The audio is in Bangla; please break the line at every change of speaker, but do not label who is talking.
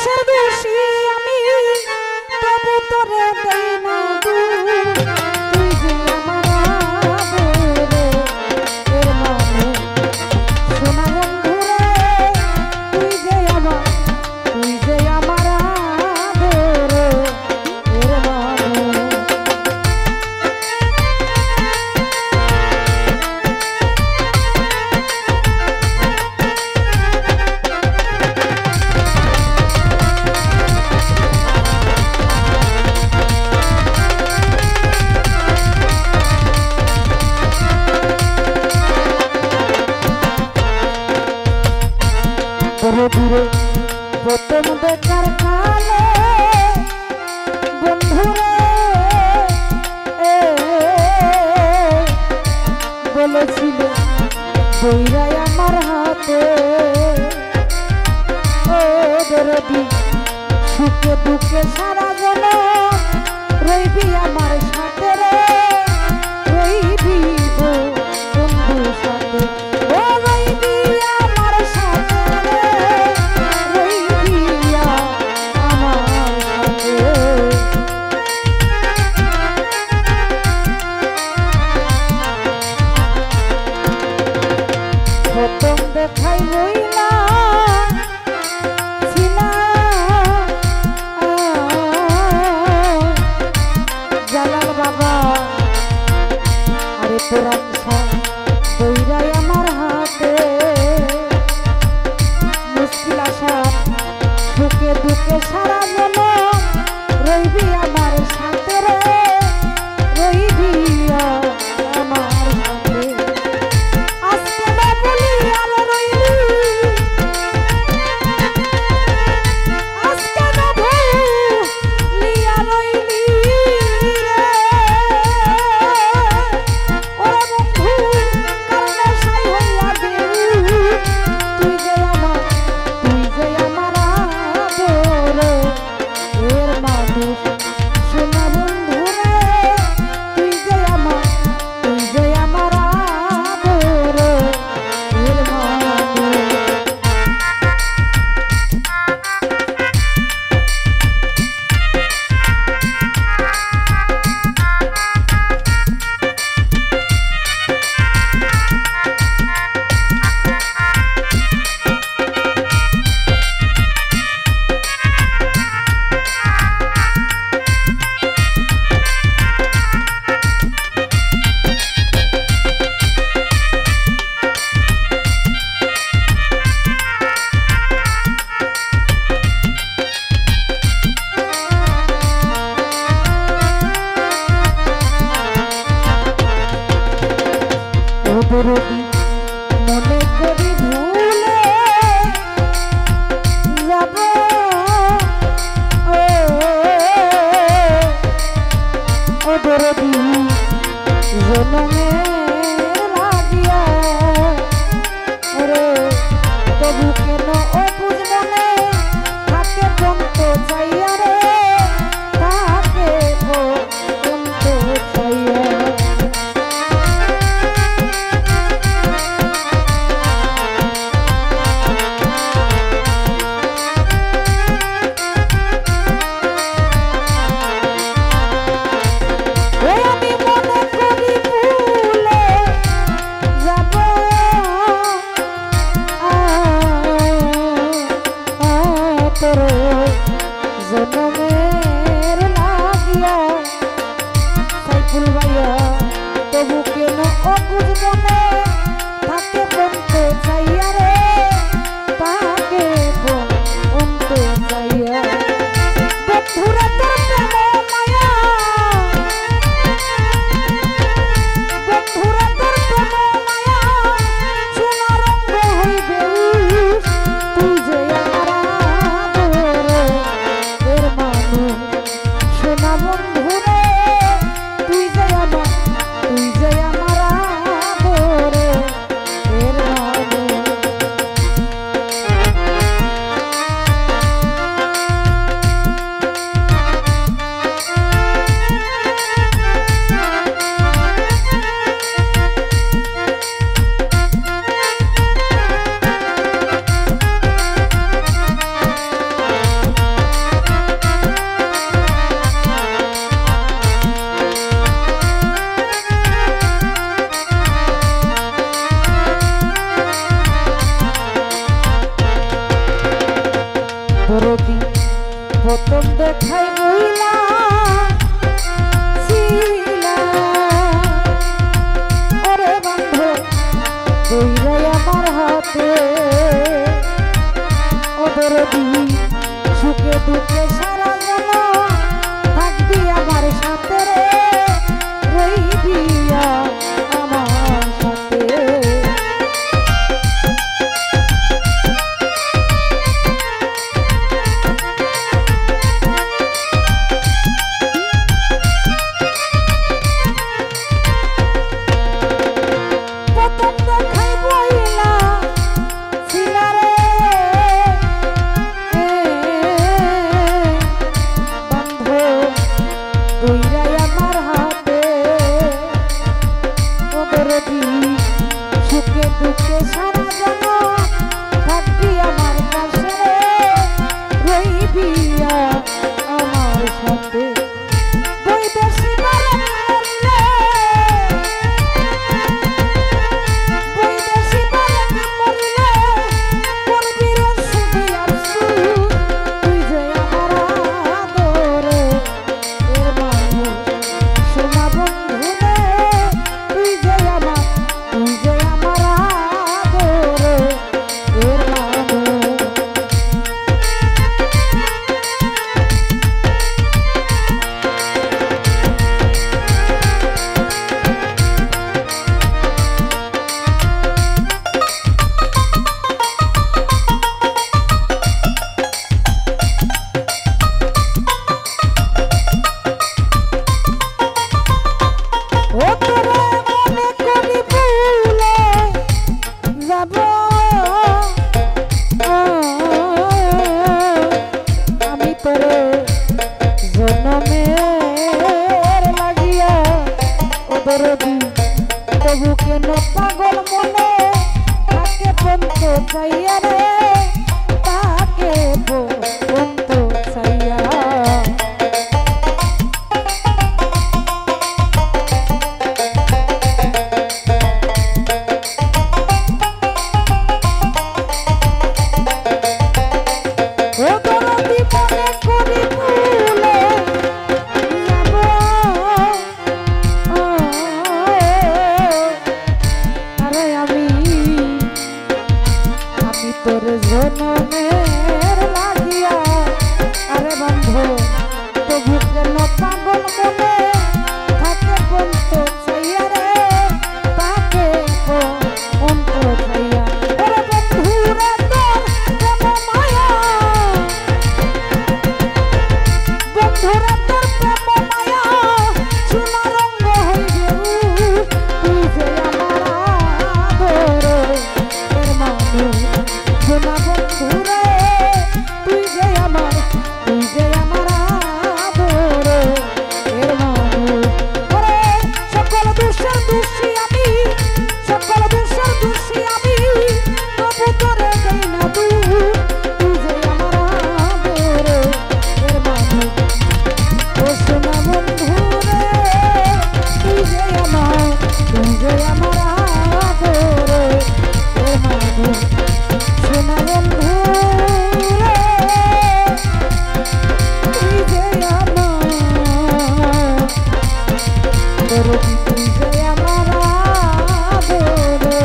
কিসের দোষী আমি তবু তোরে দেই না তুই যে আমার আদরে এর মানে সোনা বন্ধু রে তুই যে আমার আদরে এর মানে দূরে প্রথম দেখার কালে বন্ধুরে বলেছিল বইরাই আমার হাতে ও দরদি সুখে দুঃখে সারা জীবন রইবি আমার সাথে রে রইবি গো বন্ধুর সাথে ও রইবি আমার সাথে প্রথম দেখাই হইলা চিনা জালাল বাবা আরে পুরান দইরাই আমার হাতে মুশকিল আসা সুখে দুঃখে সারা জীবন রইবি আমার সাথে রে রইবি আমার সাথে আজকে না বলি আর রইবি আজকে না বলি আর রইবি রে ওরে বন্ধু কারণে সাই হইয়া দিবি তুই যে আমার আদরে এর মানুষ সোনা বন্ধু রে তুই যে আমার আদরে এর মানুষ দরদি মনে করি ভুলে যাব ও দরদি জনমে লাগিয়া ওরে তবু কেন অবুঝ মনে থাকে বন্ত চাইয়া রে থাকে বন্ত চাইয়া জনমের লাগিয়া সাইফুল ভাইয়া তবু কেন অবুঝ মনে থাকে বন্ত চাইয়া রে তাকে বন্ত চাইয়া বন্ধুরা তোর প্রেম মায়া বন্ধুরা তোর প্রেম মায়া সোনা রঙ্গ হইবে তুই যে আমার আদরে এর দরদি প্রথম দেখাই বইলা ছিলা ওরে বন্ধু দইরাই আমার হাতে ও দরদি সুখে দুঃখে সারা যেন থাকবি আমার সাথে রে রইবি আমার সাথে সুখে দুঃখে সারা যেন থাকবি আমার কাছে রইবি আমার সাথে বৈদেশি বৈদেশি মরলে করবি রে শুধু আফসোস তুই যে আমার আদরে এর মানুষ সোনা বন্ধু রে তুই যে আমার আদরে এর মানুষ তবু কেন পাগল মনে তাকে বন্ধ চাইয়া রে তাকে বন্ধ চাইয়া ও দরদি মনে করি ভুলে তোর জনমের লাগিয়া আরে বন্ধু তবু কেন পাগল মনে থাকে বলতো চাইয়া রে তাকে বলতো চাইয়া ওরে বন্ধু রে তোর প্রেম মায়া বন্ধু রে তোর প্রেম মায়া সোনা রঙ হইবে তুই যে আমার আদরে এর মানুষ সোনা বন্ধু রে তুই যে আমার আদরে এর মানুষ ওরে সকল দোষের দোষী আমি সকল দোষের দোষী আমি তবু তোরে দেই না তুই যে আমার আদরে এর মানুষ ও সোনা বন্ধু রে তুই যে আমার আদরে এর মানুষ সোনা বন্ধু রে তুই যে আমার তুই যে আমার আদরে